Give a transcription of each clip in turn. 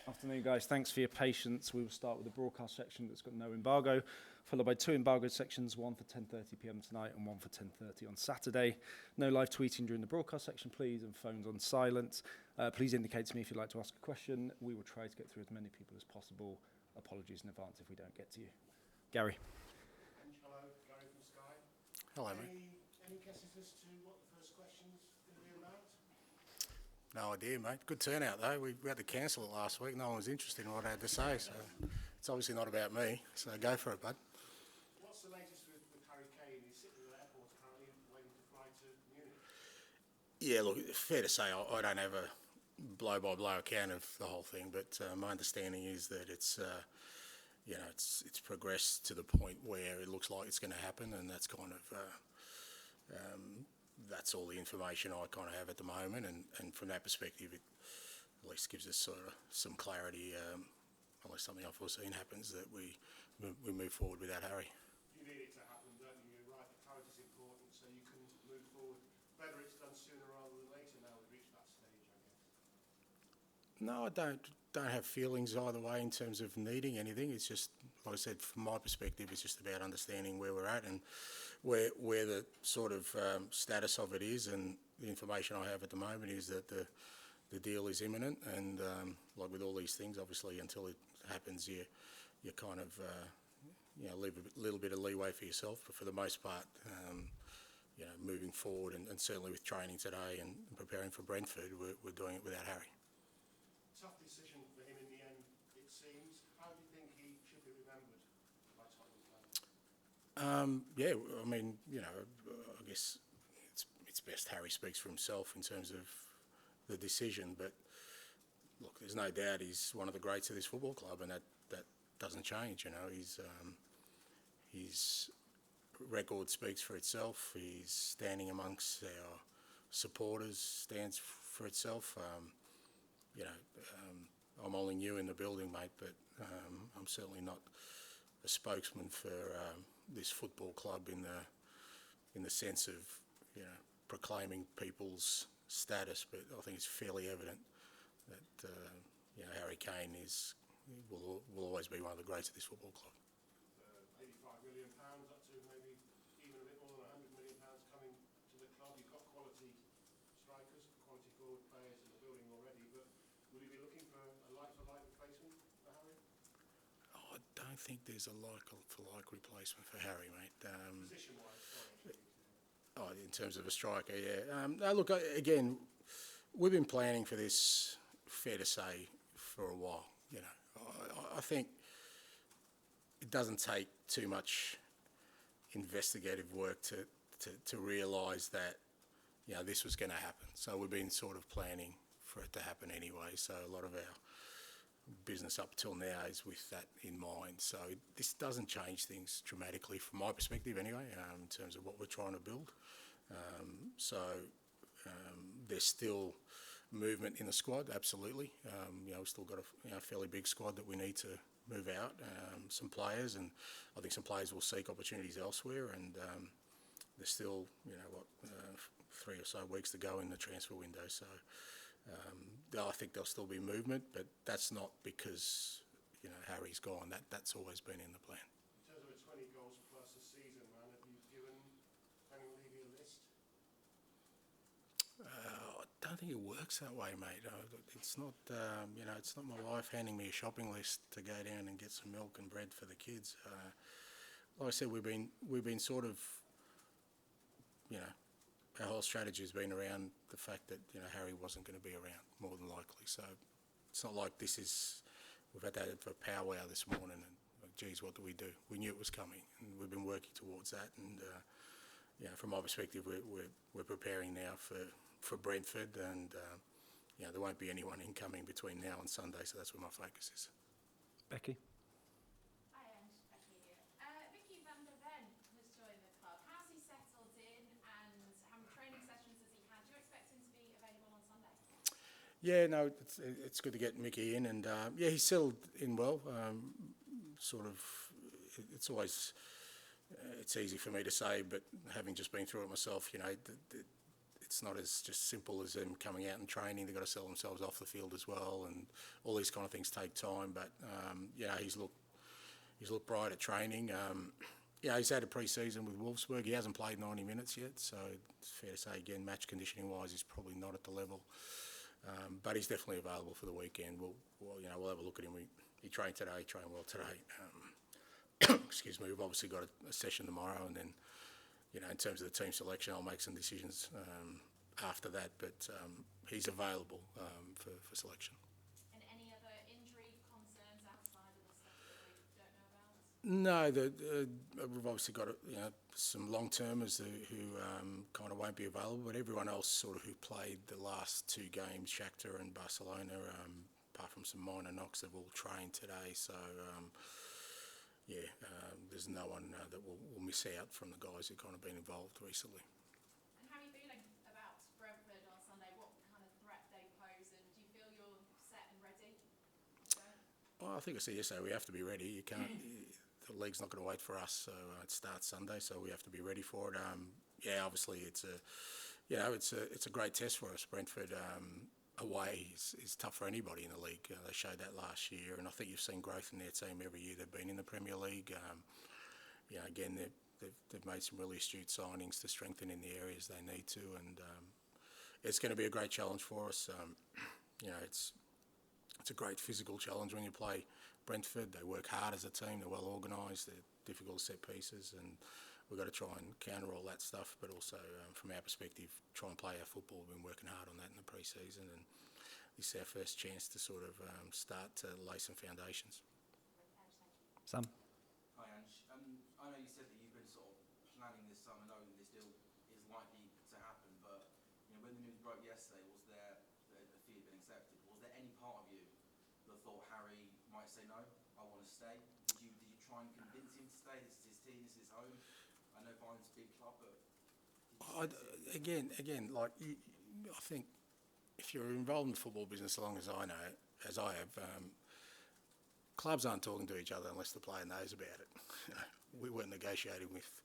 Afternoon, guys. Thanks for your patience. We will start with the broadcast section that's got no embargo, followed by two embargoed sections, one for 10:30pm tonight and one for 10:30 on Saturday. No live tweeting during the broadcast section, please, and phones on silent. Please indicate to me if you'd like to ask a question. We will try to get through as many people as possible. Apologies in advance if we don't get to you. Gary. Ange, hello, Gary from Sky. Hello, mate. Any guesses as to what the first question's going to be about? No idea, mate. Good turnout, though. We had to cancel it last week. No one was interested in what I had to say, so it's obviously not about me. So go for it, bud. What's the latest with Harry Kane? He's sitting at the airport apparently waiting to fly to Munich. Yeah, look, fair to say I don't have a blow-by-blow account of the whole thing, but my understanding is that it's progressed to the point where it looks like it's going to happen, and that's kind of that's all the information I kind of have at the moment, and from that perspective, it at least gives us sort of some clarity, unless something unforeseen happens, that we move forward without Harry. You need it to happen, don't you? You're right, the clarity is important, so you can move forward. Whether it's done sooner rather than later now we've reached that stage, I guess. No, I don't have feelings either way in terms of needing anything. It's just, like I said, from my perspective, it's just about understanding where we're at and where the sort of status of it is. And the information I have at the moment is that the deal is imminent. And like with all these things, obviously, until it happens, you kind of leave a little bit of leeway for yourself. But for the most part, moving forward, and certainly with training today and preparing for Brentford, we're doing it without Harry. Tough decision for him in the end, it seems. How do you think he should be remembered by Tottenham fans? I guess it's best Harry speaks for himself in terms of the decision. But look, there's no doubt he's one of the greats of this football club, and that doesn't change. His record speaks for itself. His standing amongst our supporters stands for itself. I'm only new in the building, mate, but I'm certainly not a spokesman for this football club in the sense of proclaiming people's status. But I think it's fairly evident that Harry Kane will always be one of the greats of this football club. £85 million, up to maybe even a bit more than £100 million coming to the club. You've got quality strikers, quality forward players in the building already, but will you be looking for a like-for-like replacement for Harry? I don't think there's a like-for-like replacement for Harry, mate. Position-wise, sorry. In terms of a striker, yeah. Look, again, we've been planning for this, fair to say, for a while. I think it doesn't take too much investigative work to realise that this was going to happen. So we've been sort of planning for it to happen anyway. So a lot of our business up till now is with that in mind. So this doesn't change things dramatically from my perspective anyway, in terms of what we're trying to build. There's still movement in the squad, absolutely. We've still got a fairly big squad that we need to move out, some players, and I think some players will seek opportunities elsewhere, and there's still, 3 or so weeks to go in the transfer window. So I think there'll still be movement, but that's not because Harry's gone. That's always been in the plan. In terms of a 20 goals plus a season, man, have you given Premier League a list? I don't think it works that way, mate. It's not, it's not my wife handing me a shopping list to go down and get some milk and bread for the kids. Like I said, we've been sort of, our whole strategy has been around the fact that Harry wasn't going to be around, more than likely. So it's not like we've had to have a powwow this morning and, geez, what do? We knew it was coming, and we've been working towards that. And from my perspective, we're preparing now for Brentford, and there won't be anyone incoming between now and Sunday, so that's where my focus is. Becky. Hi, Ange. Becky here. Vicky van der Ven has joined the club. How's he settled in, and how many training sessions has he had? Do you expect him to be available on Sunday? Yeah, no, it's good to get Mickey in, and he's settled in well. It's always it's easy for me to say, but having just been through it myself, it's not as just simple as them coming out and training. They've got to sell themselves off the field as well, and all these kind of things take time. But he's looked bright at training. He's had a pre-season with Wolfsburg. He hasn't played 90 minutes yet, so it's fair to say again, match conditioning wise, he's probably not at the level. But he's definitely available for the weekend. We'll have a look at him. He trained today, trained well today. Excuse me. We've obviously got a session tomorrow, and then, in terms of the team selection, I'll make some decisions after that. But he's available for selection. And any other injury concerns outside of the stuff that we don't know about? No, we've obviously got some long-termers who kind of won't be available, but everyone else sort of who played the last 2 games, Shakhtar and Barcelona, apart from some minor knocks, they've all trained today. So, there's no one that will miss out from the guys who've kind of been involved recently. And how are you feeling about Brentford on Sunday? What kind of threat they pose, and do you feel you're set and ready? Well, I think I said yesterday, we have to be ready. You can't. The league's not going to wait for us, so it starts Sunday, so we have to be ready for it. Obviously it's a great test for us. Brentford away is tough for anybody in the league. They showed that last year, and I think you've seen growth in their team every year they've been in the Premier League. Again, they've made some really astute signings to strengthen in the areas they need to, and it's going to be a great challenge for us. It's a great physical challenge when you play Brentford. They work hard as a team. They're well organised. They're difficult set pieces, and we've got to try and counter all that stuff. But also, from our perspective, try and play our football. We've been working hard on that in the pre-season, and this is our first chance to sort of start to lay some foundations. Sam? Hi, Ange. I know you said that you've been sort of planning this summer, knowing this deal is likely to happen. But when the news broke yesterday, was there a fee had been accepted? Was there any part of you that thought Harry might say no? I want to stay. Did you try and convince him to stay? This is his team. This is his home. I know Bayern's a big club, but I think if you're involved in the football business as long as I know, as I have, clubs aren't talking to each other unless the player knows about it. We weren't negotiating with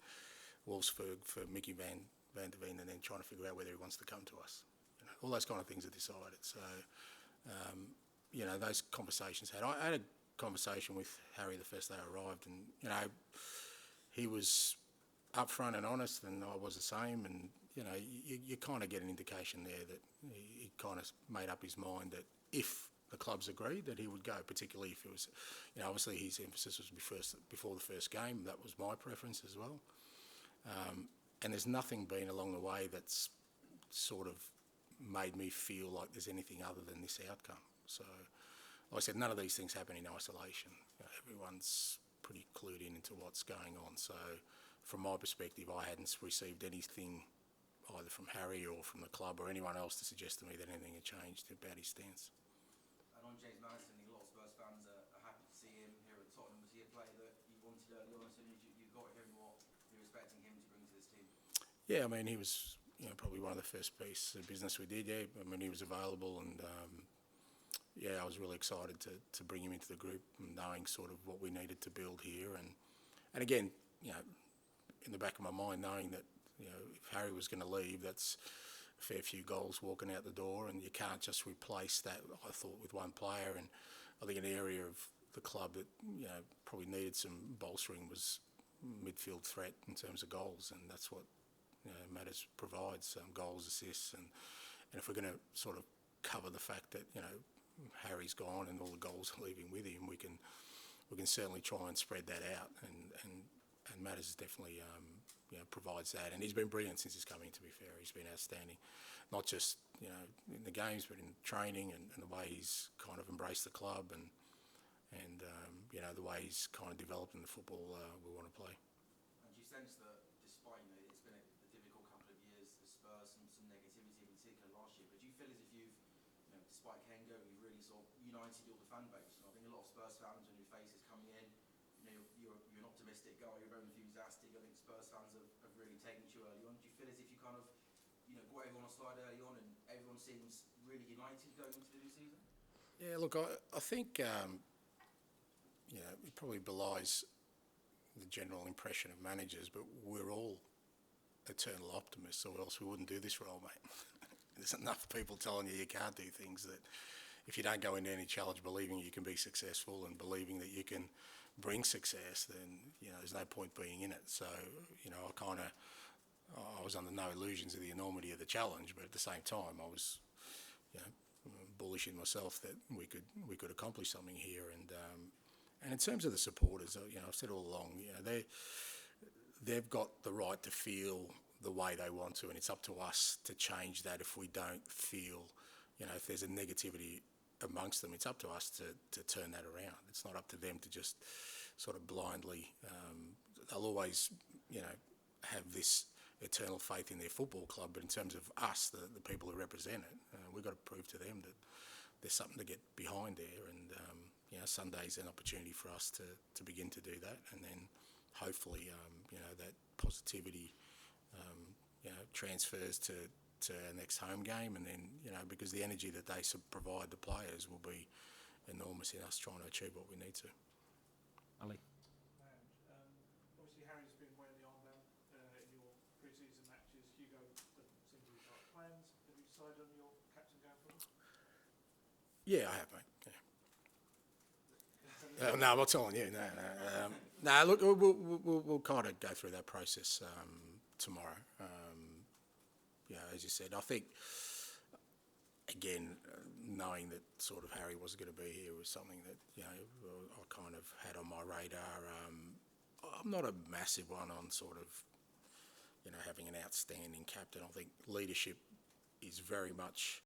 Wolfsburg for Mickey van der Veen and then trying to figure out whether he wants to come to us. All those kind of things are decided. So, those conversations I had a conversation with Harry the first day I arrived, and he was upfront and honest, and I was the same. And you kind of get an indication there that he kind of made up his mind that if the clubs agreed that he would go, particularly if it was, obviously his emphasis was before the first game. That was my preference as well. And there's nothing been along the way that's sort of made me feel like there's anything other than this outcome. So, like I said, none of these things happen in isolation. Everyone's pretty clued into what's going on. So, from my perspective, I hadn't received anything either from Harry or from the club or anyone else to suggest to me that anything had changed about his stance. and on James Maddison, a lot of Spurs fans are happy to see him here at Tottenham. Was he a player that you wanted early on as soon as you got him? What you're expecting him to bring to this team? Yeah, I mean, he was probably one of the first pieces of business we did. Yeah, I mean, he was available, and I was really excited to bring him into the group, knowing sort of what we needed to build here, and again, in the back of my mind, knowing that if Harry was going to leave, that's a fair few goals walking out the door, and you can't just replace that. I thought with one player, and I think an area of the club that probably needed some bolstering was midfield threat in terms of goals, and that's what Matters provides, goals, assists, and if we're going to sort of cover the fact that Harry's gone and all the goals are leaving with him, we can certainly try and spread that out, and Matters definitely provides that, and he's been brilliant since he's come in. To be fair, he's been outstanding, not just in the games, but in training and the way he's kind of embraced the club and the way he's kind of developed in the football we want to play. And do you sense that despite it's been a difficult couple of years, the Spurs some negativity in particular last year, but do you feel as if you've despite Kane going, you've really sort of united all the fan base? I think a lot of Spurs fans, when new faces coming in, you're an optimistic guy, you're very enthusiastic. I think Spurs fans have really taken to you early on. Do you feel as if you kind of got everyone on side early on and everyone seems really united going into the new season? Yeah, look, I think it probably belies the general impression of managers, but we're all eternal optimists, or else we wouldn't do this role, mate. There's enough people telling you can't do things that if you don't go into any challenge believing you can be successful and believing that you can bring success, then, there's no point being in it. So, I was under no illusions of the enormity of the challenge, but at the same time, I was, bullish in myself that we could accomplish something here. And in terms of the supporters, I've said all along, they've got the right to feel the way they want to, and it's up to us to change that if we don't feel, if there's a negativity amongst them, it's up to us to turn that around. It's not up to them to just sort of blindly, they'll always, have this eternal faith in their football club, but in terms of us, the people who represent it, we've got to prove to them that there's something to get behind there, and Sunday's an opportunity for us to begin to do that, and then hopefully, that positivity, transfers to our next home game, and then, because the energy that they provide the players will be enormous in us trying to achieve what we need to. Ali. Obviously, Harry's been wearing the armband in your pre-season matches. Hugo doesn't seem to be part of plans. Have you decided on your captain going forward? Yeah, I have, mate. Yeah. No, I'm not telling you. No. Look, we'll kind of go through that process tomorrow. As you said, I think, again, knowing that sort of Harry wasn't going to be here was something that, I kind of had on my radar. I'm not a massive one on sort of, having an outstanding captain. I think leadership is very much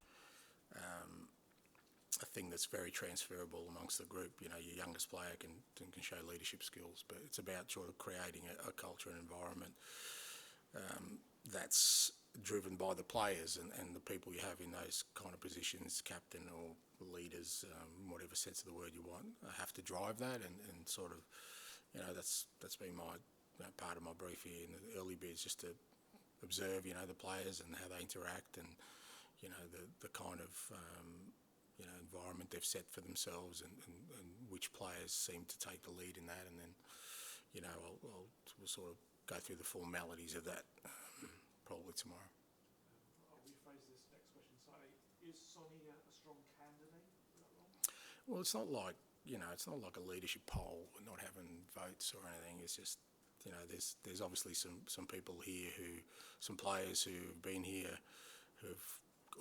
a thing that's very transferable amongst the group. Your youngest player can show leadership skills, but it's about sort of creating a culture and environment that's driven by the players and the people you have in those kind of positions, captain or leaders, whatever sense of the word you want, have to drive that, and sort of, that's been my part of my brief here in the early bits, just to observe, the players and how they interact, and the kind of environment they've set for themselves, and which players seem to take the lead in that, and then we'll sort of go through the formalities of that probably tomorrow. I'll rephrase this next question slightly. Is Sonny a strong candidate for that role? Well, it's not like a leadership poll. We're not having votes or anything. It's just, there's obviously some people here some players who've been here who've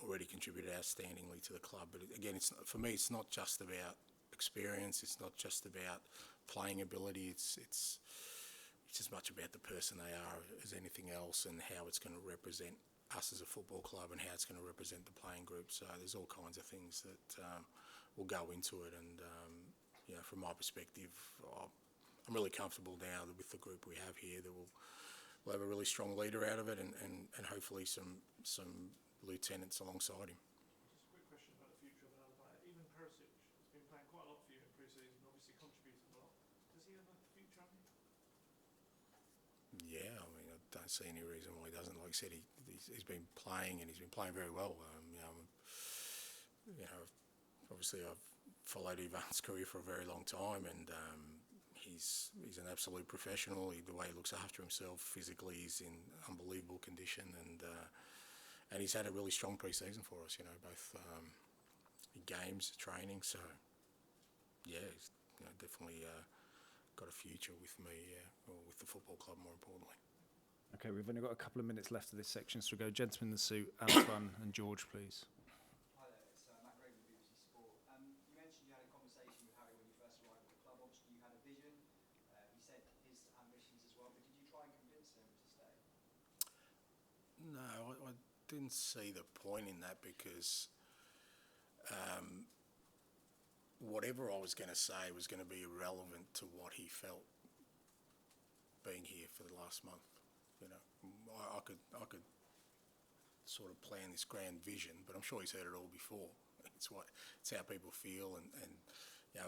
already contributed outstandingly to the club. But again, for me, it's not just about experience. It's not just about playing ability. It's as much about the person they are as anything else, and how it's going to represent us as a football club, and how it's going to represent the playing group. So there's all kinds of things that will go into it. And from my perspective, I'm really comfortable now with the group we have here, that we'll have a really strong leader out of it, and hopefully some lieutenants alongside him. Just a quick question about the future of another player. Even Perisic has been playing quite a lot for you in pre-season, obviously contributed a lot. Does he have a future on you? Yeah, I mean, I don't see any reason why he doesn't. Like I said, he's been playing, and he's been playing very well. Obviously I've followed Ivan's career for a very long time, and he's an absolute professional. The way he looks after himself physically, he's in unbelievable condition, and he's had a really strong pre-season for us. Both games, training. So yeah, he's definitely got a future with me, or with the football club, more importantly. Okay, we've only got a couple of minutes left of this section, so we'll go gentlemen in the suit, Antoine and George, please. Hi there, it's Matt Graven with BBC Sport. You mentioned you had a conversation with Harry when you first arrived at the club. Obviously, you had a vision. He said his ambitions as well, but did you try and convince him to stay? No, I didn't see the point in that, because whatever I was going to say was going to be irrelevant to what he felt being here for the last month. I could sort of plan this grand vision, but I'm sure he's heard it all before. It's how people feel, and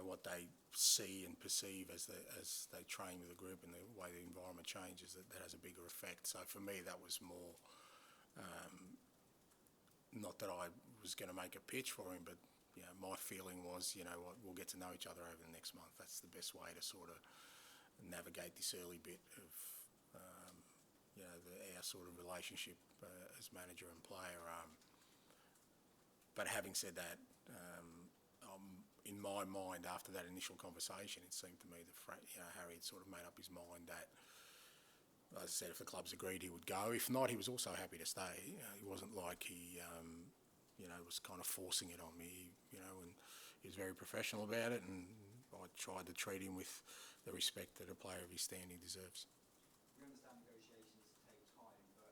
what they see and perceive as they train with the group, and the way the environment changes, that has a bigger effect. So for me, that was more, not that I was going to make a pitch for him, but my feeling was, we'll get to know each other over the next month. That's the best way to sort of navigate this early bit of our sort of relationship as manager and player. But having said that, in my mind, after that initial conversation, it seemed to me that Harry had sort of made up his mind that, as I said, if the clubs agreed, he would go. If not, he was also happy to stay. He wasn't like he, was kind of forcing it on me. And he was very professional about it, and I tried to treat him with the respect that a player of his standing deserves. We understand negotiations take time, but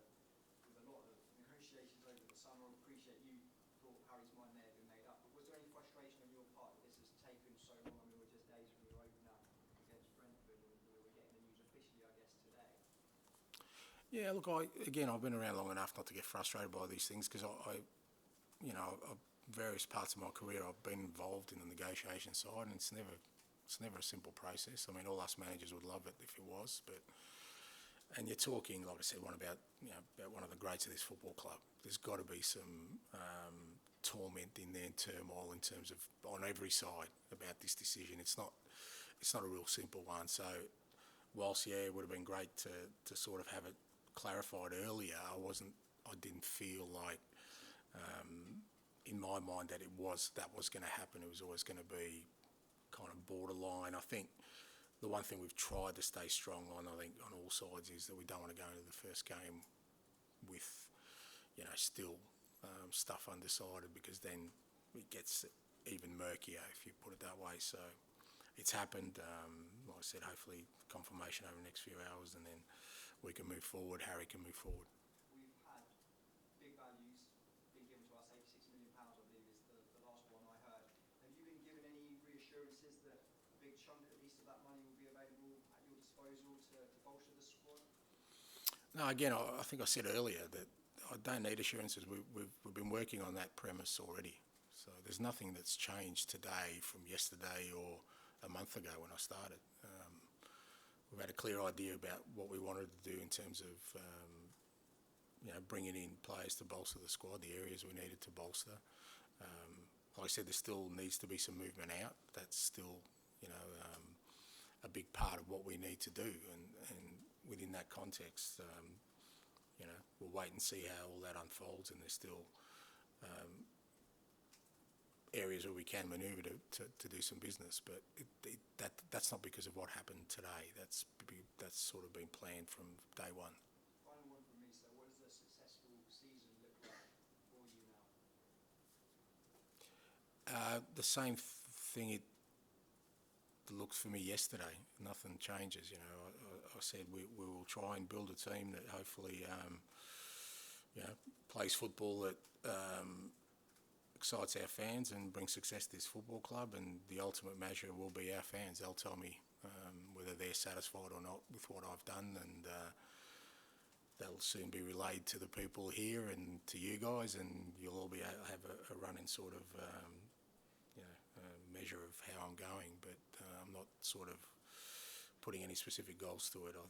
with a lot of negotiations over the summer, I appreciate you thought Harry's mind may have been made up. But was there any frustration on your part that this has taken so long? I mean, we're just days from your opener against Brentford, and we were getting the news officially, I guess, today. Yeah, look, I've been around long enough not to get frustrated by these things, because various parts of my career I've been involved in the negotiation side, and it's never a simple process. I mean, all us managers would love it if it was, and you're talking, like I said, about one of the greats of this football club. There's got to be some torment in there, turmoil in terms of on every side about this decision. It's not a real simple one. So, whilst it would have been great to sort of have it clarified earlier, I didn't feel like, in my mind, that was going to happen. It was always going to be kind of borderline. I think the one thing we've tried to stay strong on, I think, on all sides, is that we don't want to go into the first game with, still stuff undecided, because then it gets even murkier, if you put it that way. So it's happened. Like I said, hopefully confirmation over the next few hours, and then we can move forward. Harry can move forward. We've had big values being given to us, £86 million, I believe is the last one I heard. Have you been given any reassurances that a big chunk, at least, of that money will be available at your disposal to bolster the squad? No, again, I think I said earlier that I don't need assurances. We've been working on that premise already. So there's nothing that's changed today from yesterday or a month ago when I started. We've had a clear idea about what we wanted to do in terms of, bringing in players to bolster the squad, the areas we needed to bolster. Like I said, there still needs to be some movement out. That's still, a big part of what we need to do. And within that context, we'll wait and see how all that unfolds. And there's still areas where we can manoeuvre to do some business, but that's not because of what happened today. That's sort of been planned from day one. Final one from me, sir. What does a successful season look like for you now? The same thing it looked for me yesterday. Nothing changes. I said we will try and build a team that hopefully plays football that excites our fans and brings success to this football club, and the ultimate measure will be our fans. They'll tell me whether they're satisfied or not with what I've done, and that'll soon be relayed to the people here and to you guys, and you'll all have a running sort of measure of how I'm going. But I'm not sort of putting any specific goals to it. I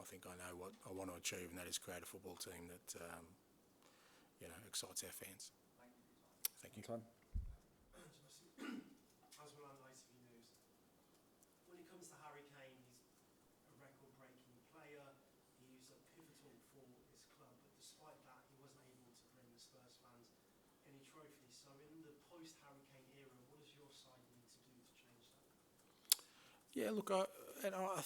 think I know what I want to achieve, and that is create a football team that excites our fans. Thank you for your time. Thank you. As well on ITV News. When it comes to Harry Kane, he's a record-breaking player. He's a pivotal for this club, but despite that, he wasn't able to bring the Spurs fans any trophies. So in the post-Harry Kane era, what does your side need to do to change that? Yeah, look, I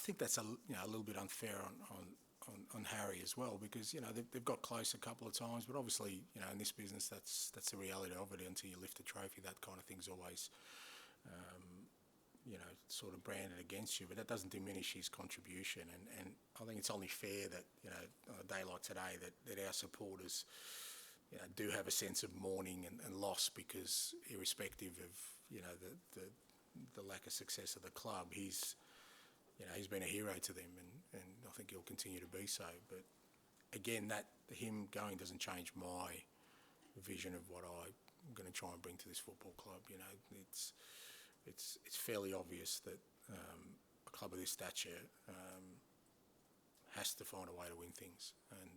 think that's a little bit unfair on Harry as well, because they've got close a couple of times, but obviously in this business that's the reality of it. Until you lift a trophy, that kind of thing's always sort of branded against you, but that doesn't diminish his contribution. And I think it's only fair that on a day like today that our supporters do have a sense of mourning and loss, because irrespective of the lack of success of the club, he's been a hero to them, and I think he'll continue to be so. But again, that him going doesn't change my vision of what I'm going to try and bring to this football club. It's fairly obvious that a club of this stature has to find a way to win things, and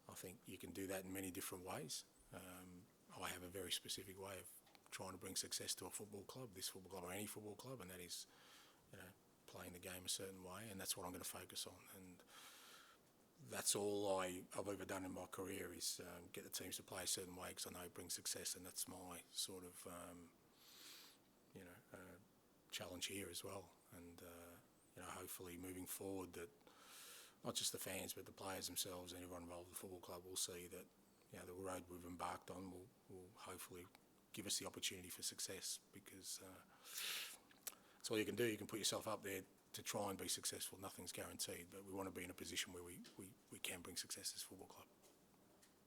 I think you can do that in many different ways. I have a very specific way of trying to bring success to a football club, this football club or any football club, and that is, playing the game a certain way, and that's what I'm going to focus on. And that's all I've ever done in my career is get the teams to play a certain way because I know it brings success, and that's my sort of challenge here as well. And hopefully moving forward, that not just the fans but the players themselves and everyone involved with the football club will see that the road we've embarked on will hopefully give us the opportunity for success, because that's all you can do. You can put yourself up there to try and be successful. Nothing's guaranteed, but we want to be in a position where we can bring success as a football club.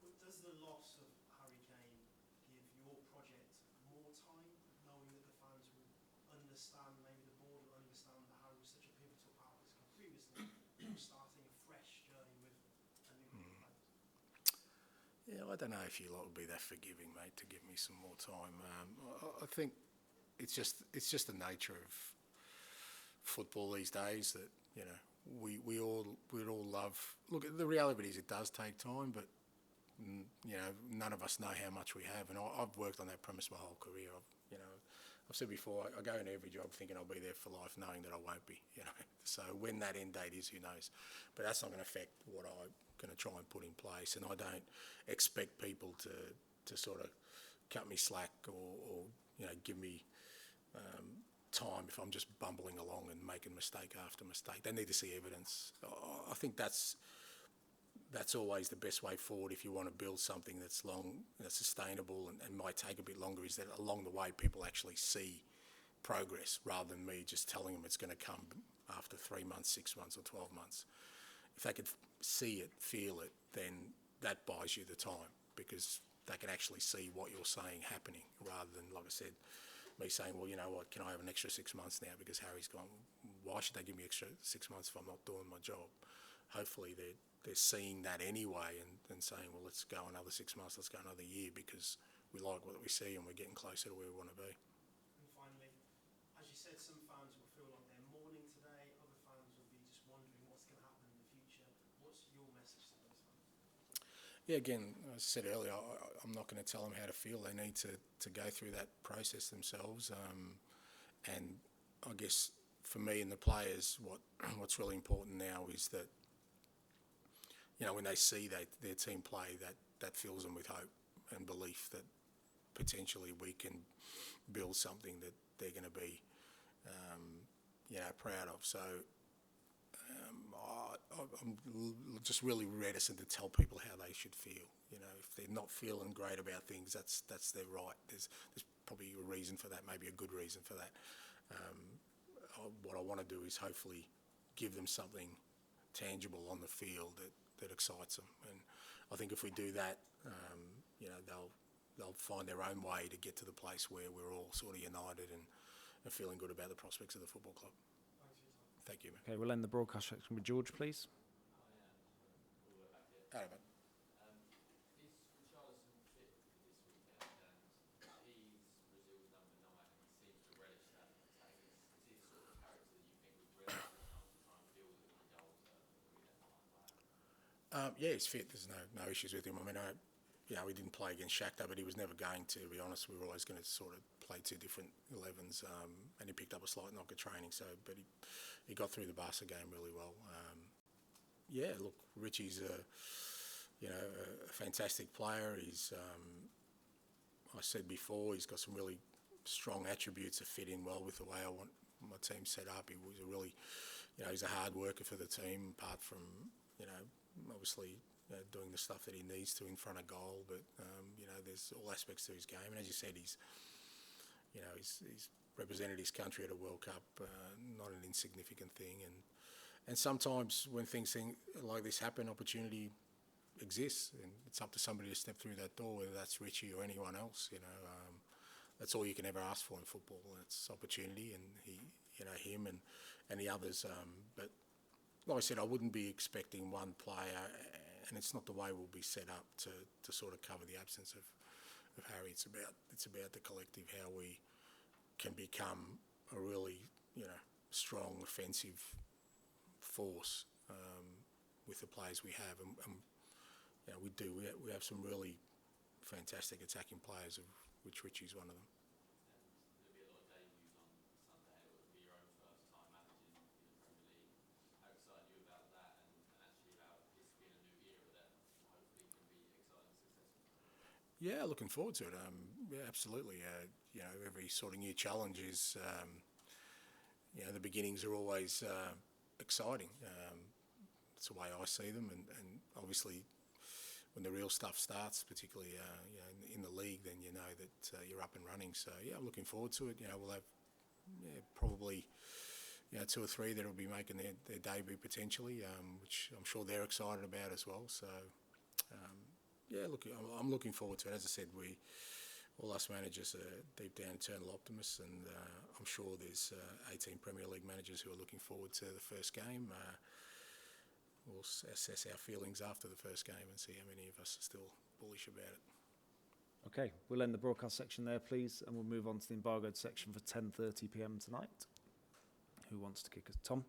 But does the loss of Harry Kane give your project more time, knowing that the fans will understand, maybe the board will understand that Harry was such a pivotal part of this club previously, you're starting a fresh journey with a new group of players? Yeah, I don't know if you lot would be that forgiving, mate, to give me some more time. I think it's just the nature of football these days that we all love. Look, the reality is it does take time, but none of us know how much we have, and I've worked on that premise my whole career. I've said before, I go into every job thinking I'll be there for life, knowing that I won't be. So when that end date is, who knows? But that's not going to affect what I'm going to try and put in place, and I don't expect people to sort of cut me slack or give me time if I'm just bumbling along and making mistake after mistake. They need to see evidence. I think that's always the best way forward if you want to build something that's sustainable and might take a bit longer, is that along the way people actually see progress rather than me just telling them it's going to come after 3 months, 6 months or 12 months. If they could see it, feel it, then that buys you the time, because they can actually see what you're saying happening, rather than, like I said, me saying, well, you know what, can I have an extra 6 months now because Harry's gone? Why should they give me extra 6 months if I'm not doing my job? Hopefully they're seeing that anyway and saying, well, let's go another 6 months, let's go another year, because we like what we see and we're getting closer to where we want to be. And finally, as you said, some fans will feel like they're mourning today, other fans will be just wondering what's going to happen in the future. What's your message to those fans? Yeah, again, as I said earlier, I'm not going to tell them how to feel. They need to go through that process themselves. And I guess for me and the players, what's really important now is that, when they see their team play, that fills them with hope and belief that potentially we can build something that they're going to be, proud of. So I'm just really reticent to tell people how they should feel. If they're not feeling great about things, that's their right. There's probably a reason for that, maybe a good reason for that. What I want to do is hopefully give them something tangible on the field that excites them. And I think if we do that, they'll find their own way to get to the place where we're all sort of united and feeling good about the prospects of the football club. Thank you, man. Okay, we'll end the broadcast section with George, please. Hello, mate. Is Richarlison fit for this weekend? And he's Brazil's number 9 and he seems to relish that attack. Is he the sort of character that you think would relish the chance to try and build a result that we left behind? Yeah, he's fit. There's no issues with him. I mean, we didn't play against Shakhtar, but he was never going to be honest. We were always going to sort of play two different 11s, and he picked up a slight knock at training. But he got through the Barca game really well. Look, Richie's a fantastic player. He's, I said before, he's got some really strong attributes that fit in well with the way I want my team set up. He was a really, he's a hard worker for the team, apart from, obviously doing the stuff that he needs to in front of goal. But, there's all aspects to his game. And as you said, he's represented his country at a World Cup, not an insignificant thing. And sometimes when things like this happen, opportunity exists, and it's up to somebody to step through that door, whether that's Richie or anyone else. That's all you can ever ask for in football. It's opportunity, and him and the others. But like I said, I wouldn't be expecting one player, and it's not the way we'll be set up to sort of cover the absence of Harry. It's about the collective, how we can become a really strong offensive force with the players we have, and we have some really fantastic attacking players, of which Richie's one of them. There'll be a lot of debuts on Sunday. It will be your own first time managing in the Premier League. How excited are you about that, and actually about this being a Yeah, looking forward to it. Yeah, absolutely. You know, every sort of new challenge is, you know, the beginnings are always exciting. It's the way I see them, and obviously when the real stuff starts, particularly you know, in the league, then you know that you're up and running. So yeah, I'm looking forward to it. You know, we'll have probably, you know, 2 or 3 that will be making their debut potentially, which I'm sure they're excited about as well. So yeah, look, I'm looking forward to it. As I said, all us managers are deep down eternal optimists, and I'm sure there's 18 Premier League managers who are looking forward to the first game. We'll assess our feelings after the first game and see how many of us are still bullish about it. Okay, we'll end the broadcast section there, please, and we'll move on to the embargoed section for 10:30 p.m. tonight. Who wants to kick us? Tom?